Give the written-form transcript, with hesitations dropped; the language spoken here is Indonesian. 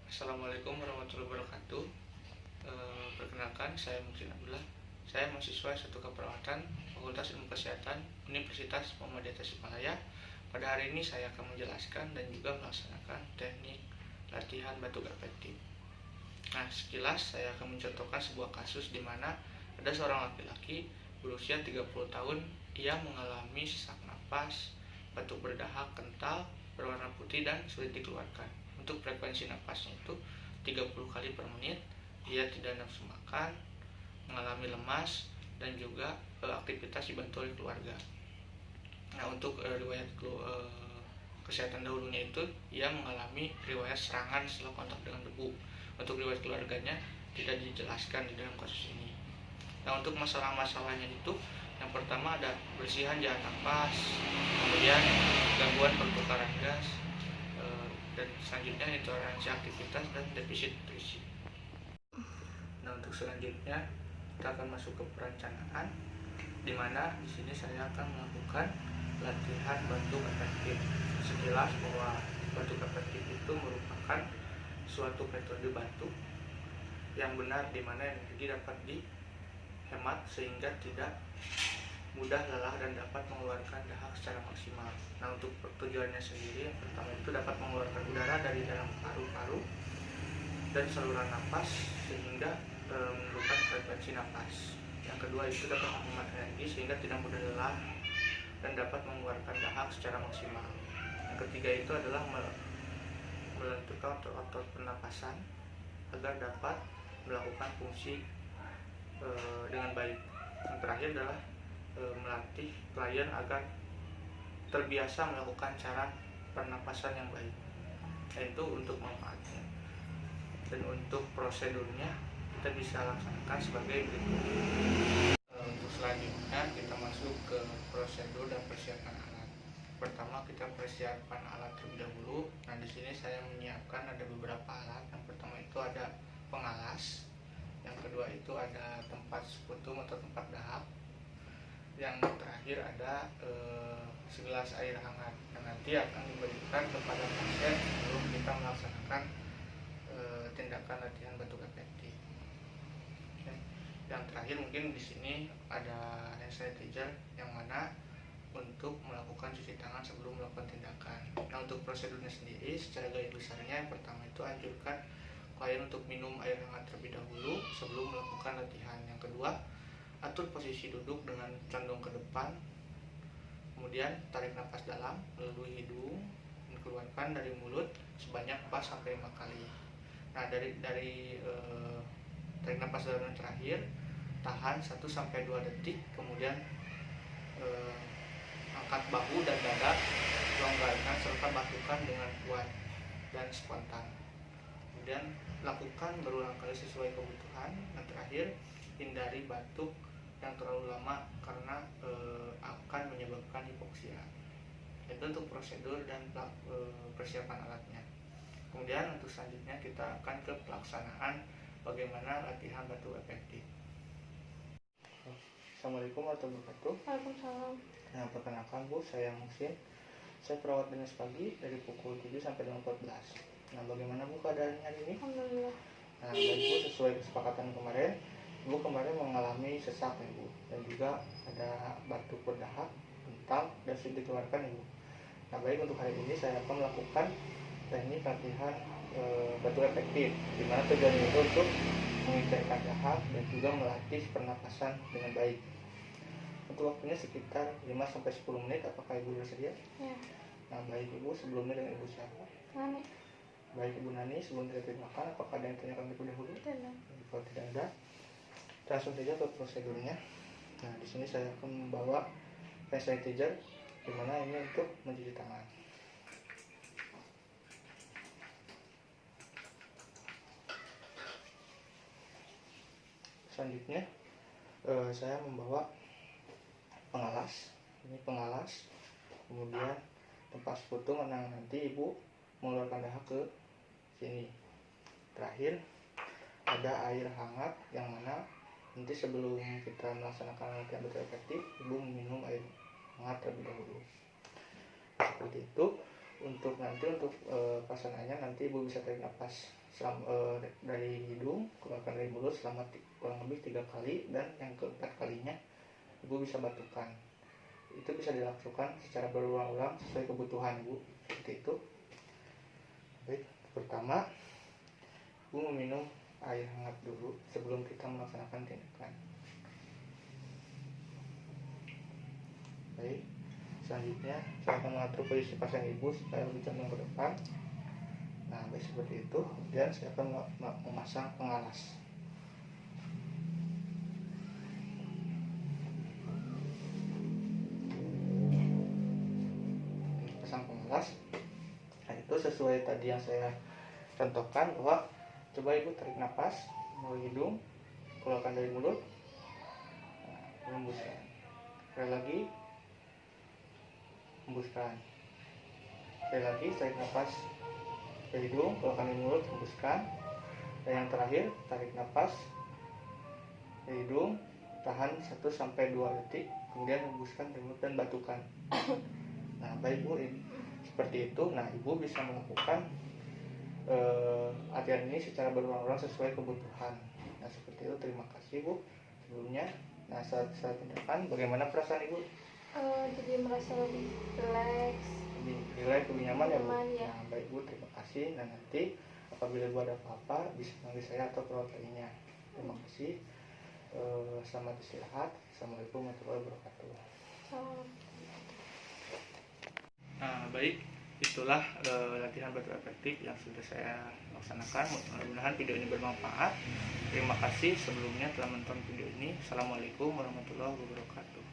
Assalamualaikum warahmatullahi wabarakatuh. Perkenalkan, saya Muksin Abdullah. Saya mahasiswa S1 Keperawatan Fakultas Ilmu Kesehatan Universitas Muhammadiyah Tasikmalaya. Pada hari ini saya akan menjelaskan dan juga melaksanakan teknik latihan batuk efektif. Nah, sekilas saya akan mencontohkan sebuah kasus di mana ada seorang laki-laki berusia 30 tahun. Ia mengalami sesak napas, batuk berdahak kental, berwarna putih dan sulit dikeluarkan. Untuk frekuensi napasnya itu 30 kali per menit. Ia tidak nafsu makan, mengalami lemas, dan juga aktivitas dibantu oleh keluarga. Nah, untuk riwayat kesehatan dahulunya itu ia mengalami riwayat serangan setelah kontak dengan debu. Untuk riwayat keluarganya tidak dijelaskan di dalam kasus ini. Nah, untuk masalah-masalahnya itu yang pertama ada bersihan jalan nafas, kemudian gangguan pertukaran gas, dan selanjutnya intoleransi aktivitas dan defisit nutrisi. Nah, untuk selanjutnya kita akan masuk ke perencanaan, di mana di sini saya akan melakukan latihan batuk efektif. Sekilas bahwa batuk efektif itu merupakan suatu metode batuk yang benar, di mana energi dapat dihemat sehingga tidak mudah lelah dan dapat mengeluarkan dahak secara maksimal. Nah, untuk tujuannya sendiri, yang pertama itu dapat mengeluarkan udara dari dalam paru-paru dan saluran nafas sehingga menurunkan frekuensi nafas. Yang kedua itu dapat menghemat energi sehingga tidak mudah lelah dan dapat mengeluarkan dahak secara maksimal. Yang ketiga itu adalah melenturkan otot pernapasan agar dapat melakukan fungsi dengan baik. Yang terakhir adalah melatih klien agar terbiasa melakukan cara pernapasan yang baik. Itu untuk manfaatnya. Dan untuk prosedurnya kita bisa laksanakan sebagai berikut. Untuk selanjutnya kita masuk ke prosedur dan persiapan alat. Pertama kita persiapan alat terlebih dahulu. Nah, di sini saya menyiapkan ada beberapa alat. Yang pertama itu ada pengalas. Yang kedua itu ada tempat sekutum atau tempat dahak. Yang terakhir ada segelas air hangat yang nanti akan diberikan kepada pasien sebelum kita melaksanakan tindakan latihan batuk efektif. Yang terakhir mungkin di sini ada hand sanitizer yang mana untuk melakukan cuci tangan sebelum melakukan tindakan. Nah, untuk prosedurnya sendiri secara garis besarnya yang pertama itu anjurkan klien untuk minum air hangat terlebih dahulu sebelum melakukan latihan. Yang kedua, atur posisi duduk dengan condong ke depan, kemudian tarik nafas dalam melalui hidung dan keluarkan dari mulut sebanyak 4-5 kali. Nah, dari tarik nafas dalam yang terakhir tahan 1-2 detik, kemudian angkat bahu dan dada, longgarkan serta batukan dengan kuat dan spontan. Kemudian lakukan berulang kali sesuai kebutuhan. Yang terakhir, hindari batuk yang terlalu lama karena akan menyebabkan hipoksia. Itu untuk prosedur dan persiapan alatnya. Kemudian untuk selanjutnya kita akan ke pelaksanaan bagaimana latihan batuk efektif. Assalamualaikum warahmatullahi wabarakatuh. Waalaikumsalam. Nah, perkenalkan Bu, saya Muksin. Saya perawat dinas pagi dari pukul 7 sampai 14. Nah, bagaimana Bu keadaannya hari ini? Alhamdulillah. Nah, baik Bu, sesuai kesepakatan kemarin, Ibu kemarin mengalami sesak ya Bu, dan juga ada batuk berdahak, kental, dan sulit dikeluarkan Ibu. Nah, baik, untuk hari ini saya akan melakukan teknik latihan batuk efektif, di mana tujuannya itu untuk mengeluarkan dahak dan juga melatih pernapasan dengan baik. Untuk waktunya sekitar 5-10 menit. Apakah Ibu bersedia? Ya. Nah, baik Ibu, sebelumnya dengan Ibu siapa? Nani. Baik Ibu Nani, sebelum kita makan, apakah ada yang tanyakan terlebih dahulu? Tidak. Kalau tidak ada, langsung saja ke prosedurnya. Nah, di sini saya akan membawa hand sanitizer, di mana ini untuk mencuci tangan. Selanjutnya, saya membawa pengalas. Ini pengalas. Kemudian tempat sekutum yang nanti Ibu mengeluarkan dahak ke sini. Terakhir, ada air hangat yang mana nanti sebelum kita melaksanakan latihan batuk efektif, Ibu minum air hangat terlebih dahulu. Seperti itu. Untuk pelaksanaannya nanti ibu bisa tarik nafas dari hidung keluarkan dari mulut selama kurang lebih 3 kali, dan yang keempat kalinya ibu bisa batukan. Itu bisa dilakukan secara berulang-ulang sesuai kebutuhan ibu, seperti itu. Baik, pertama ibu meminum air hangat dulu sebelum kita melaksanakan tindakan. Baik, selanjutnya saya akan mengatur posisi pasien ibu supaya lebih condong ke depan. Nah, baik seperti itu. Kemudian saya akan memasang pengalas. Pasang pengalas. Nah, itu sesuai tadi yang saya contohkan, bahwa coba ibu tarik nafas melalui hidung, keluarkan dari mulut, hembuskan. Sekali lagi, hembuskan. Sekali lagi, tarik nafas dari hidung, keluarkan dari mulut, hembuskan. Dan yang terakhir, tarik nafas dari hidung, tahan 1-2 detik, kemudian hembuskan dari mulut dan batukan. Nah, baik Bu, seperti itu. Nah, ibu bisa melakukan latihan ini secara berulang-ulang sesuai kebutuhan. Nah, seperti itu. Terima kasih Bu sebelumnya. Nah, saat tindakan, bagaimana perasaan ibu? Jadi merasa lebih rileks, lebih nyaman ya Bu? Ya. Nah, baik Bu, terima kasih. Nah, nanti apabila ibu ada apa-apa bisa panggil saya atau perawat lainnya. Terima kasih. Selamat istirahat. Assalamualaikum warahmatullahi wabarakatuh. Nah, baik, itulah latihan batu efektif yang sudah saya laksanakan. Mudah-mudahan video ini bermanfaat. Terima kasih sebelumnya telah menonton video ini. Assalamualaikum warahmatullahi wabarakatuh.